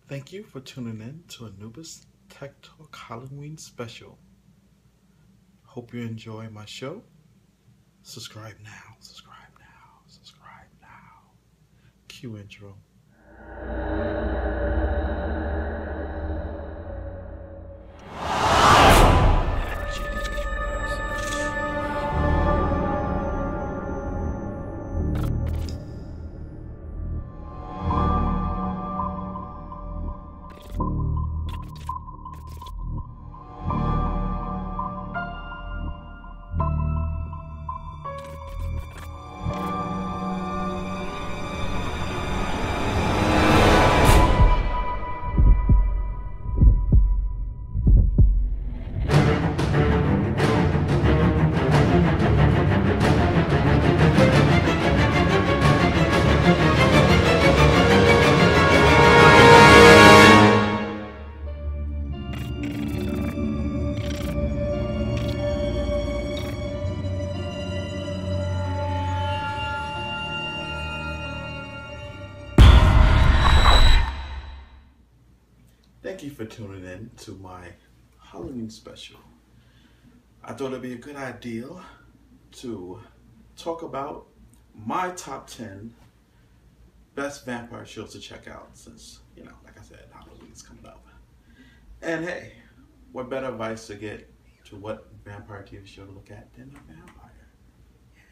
Thank you for tuning in to Anubis Tech Talk Halloween special. Hope you enjoy my show. Subscribe now, subscribe now, subscribe now. Cue intro. Thank you for tuning in to my Halloween special. I thought it'd be a good idea to talk about my top 10 best vampire shows to check out since, like I said, Halloween's coming up. And hey, what better advice to get to what vampire TV show to look at than a vampire?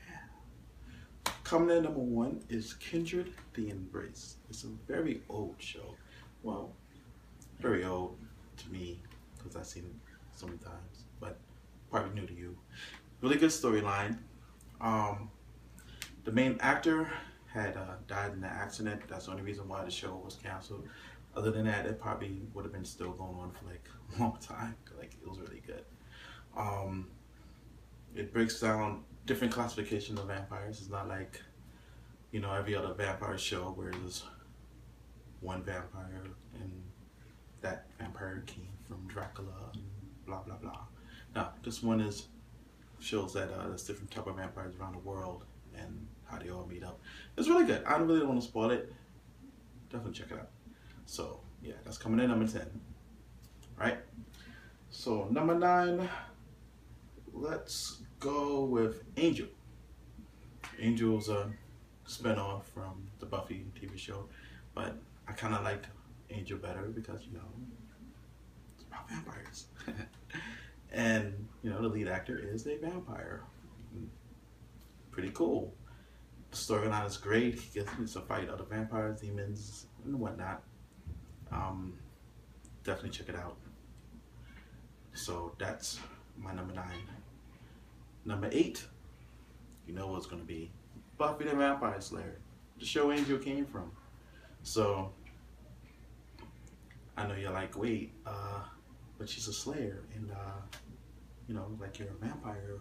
Yeah. Coming in number one is Kindred the Embrace. It's a very old show. Well, very old to me because I've seen it so many times, but probably new to you. Really good storyline. The main actor had died in an accident. That's the only reason why the show was canceled. Other than that, it probably would have been still going on for like a long time. Like, it was really good. It breaks down different classifications of vampires. It's not like, every other vampire show where there's one vampire and that vampire came from Dracula and blah blah blah. Now, this one shows that there's different type of vampires around the world and how they all meet up. It's really good. I really don't want to spoil it. Definitely check it out. So yeah, that's coming in number 10. Right? So number 9, let's go with Angel. Angel's a spinoff from the Buffy TV show, but I kind of liked Angel better because it's about vampires. And the lead actor is a vampire. Pretty cool. The storyline is great. He gets to fight other vampires, demons, and whatnot. Definitely check it out. So that's my number 9. Number 8, you know what it's gonna be. Buffy the Vampire Slayer, the show Angel came from. So I know you're like, wait, but she's a slayer, and like, you're a vampire,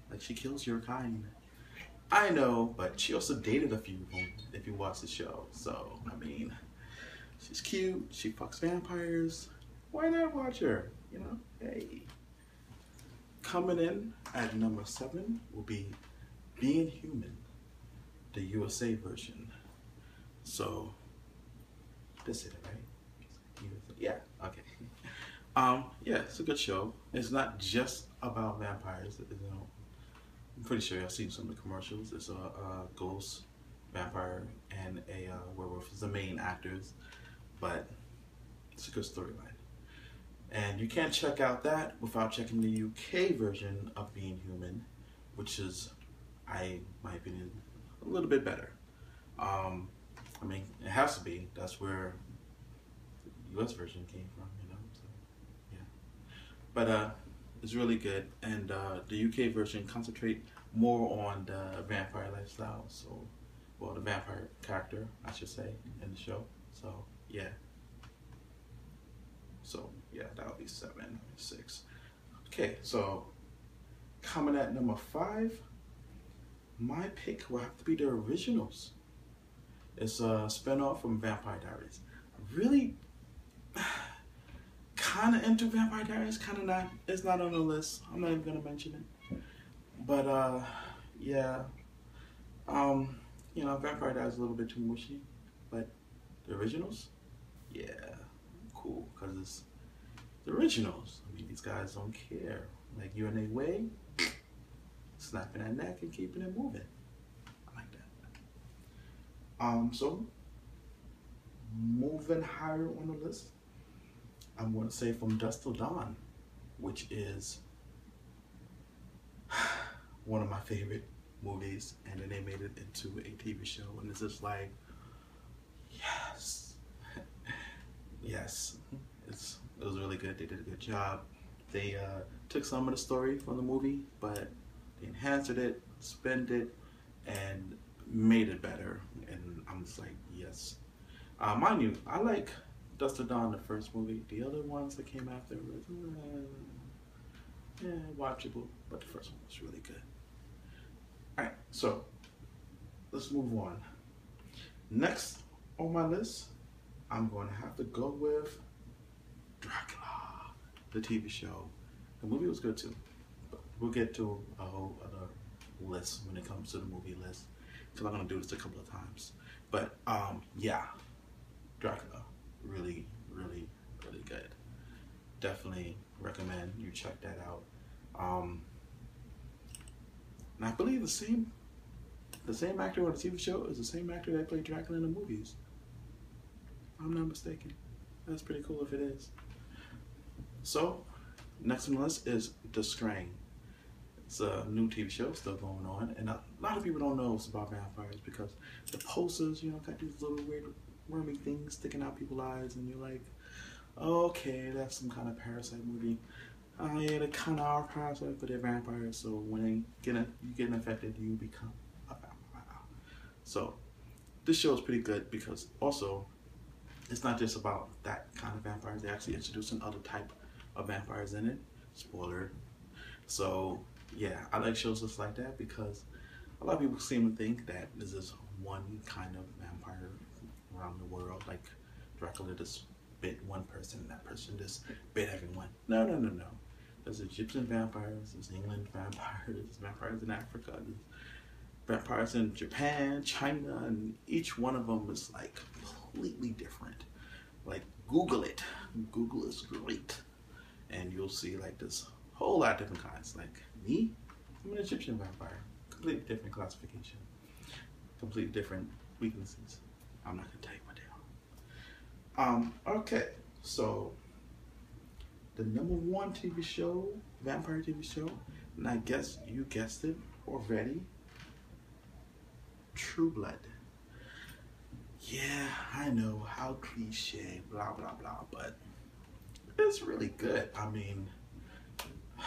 like, she kills your kind. I know, but she also dated a few of them if you watch the show. So I mean, she's cute, she fucks vampires. Why not watch her? Hey. Coming in at number 7 will be Being Human, the USA version. So this is it, right? Yeah, okay. Yeah, it's a good show. It's not just about vampires. I'm pretty sure I've seen some of the commercials. It's a ghost, vampire, and a werewolf as the main actors, but it's a good storyline. And you can't check out that without checking the UK version of Being Human, which is, my opinion, a little bit better. I mean, it has to be. That's where the US version came from, so yeah. But it's really good, and the UK version concentrate more on the vampire lifestyle, the vampire character, I should say, in the show. So yeah. That'll be 7, 6. Okay, so coming at number 5, my pick will have to be The Originals. It's a spinoff from Vampire Diaries. Really kind of into Vampire Diaries, kind of not. It's not on the list. I'm not even going to mention it. But, yeah. Vampire Diaries is a little bit too mushy. But The Originals? Yeah. versus the originals. I mean, these guys don't care. Like, you're in their way, snapping that neck and keeping it moving. I like that. So moving higher on the list, I'm going to say From Dusk Till Dawn, which is one of my favorite movies, and then they made it into a TV show, and it's just like, yes, yes, it was really good. They did a good job. They took some of the story from the movie, but they enhanced it, spent it, and made it better. And I'm just like, yes. Mind you, I like Dusk Till Dawn, the first movie. The other ones that came after was watchable, but the first one was really good. Alright, so let's move on. Next on my list, I'm going to have to go with Dracula, the TV show. The movie was good too, but we'll get to a whole other list when it comes to the movie list, because I'm going to do this a couple of times. But yeah, Dracula, really, really, really good. Definitely recommend you check that out. And I believe the same actor on the TV show is the same actor that played Dracula in the movies. If I'm not mistaken. That's pretty cool if it is. So, next on the list is The Strain. It's a new TV show still going on, and a lot of people don't know it's about vampires because the posters, you know, got these little weird wormy things sticking out people's eyes, and you're like, okay, that's some kind of parasite movie. Yeah, they kind of are parasites, but they're vampires, so when you get infected, you become a vampire. So this show is pretty good because also it's not just about that kind of vampires. They're actually introducing other type of vampires in it. Spoiler. So yeah, I like shows just like that because a lot of people seem to think that this is one kind of vampire around the world, like Dracula just bit one person and that person just bit everyone. No. There's Egyptian vampires, there's England vampires, there's vampires in Africa, there's vampires in Japan, China, and each one of them is like completely different. Like, Google it. Google is great. And you'll see like this whole lot of different kinds. Like me, I'm an Egyptian vampire. Completely different classification. Completely different weaknesses. I'm not gonna tell you what they are. Okay, so the #1 TV show, vampire TV show, and I guess you guessed it already, True Blood. Yeah, I know, how cliche, blah, blah, blah, but it's really good. I mean, I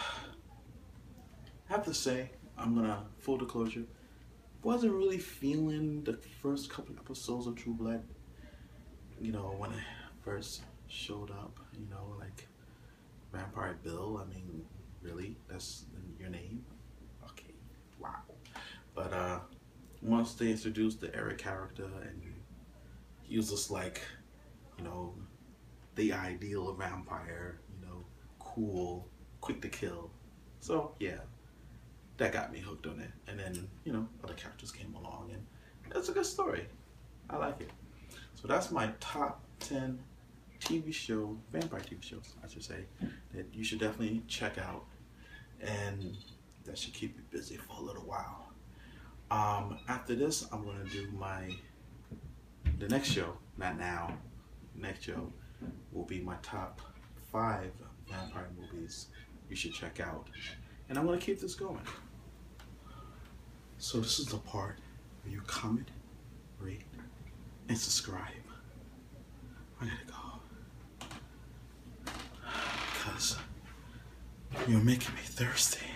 have to say, I'm gonna, full disclosure, wasn't really feeling the first couple episodes of True Blood. You know, when it first showed up, you know, like Vampire Bill, I mean, really? That's your name? Okay, wow. But once they introduced the Eric character, and he was just like, you know, the ideal vampire, you know, cool, quick to kill. So yeah, that got me hooked on it. And then, you know, other characters came along, and it's a good story. I like it. So that's my top 10 TV show, vampire TV shows, I should say, that you should definitely check out, and that should keep you busy for a little while. After this, I'm gonna do the next show, not now, next show will be my top 5 vampire movies you should check out, and I'm gonna keep this going. So this is the part where you comment, rate, and subscribe. I gotta go. Because you're making me thirsty.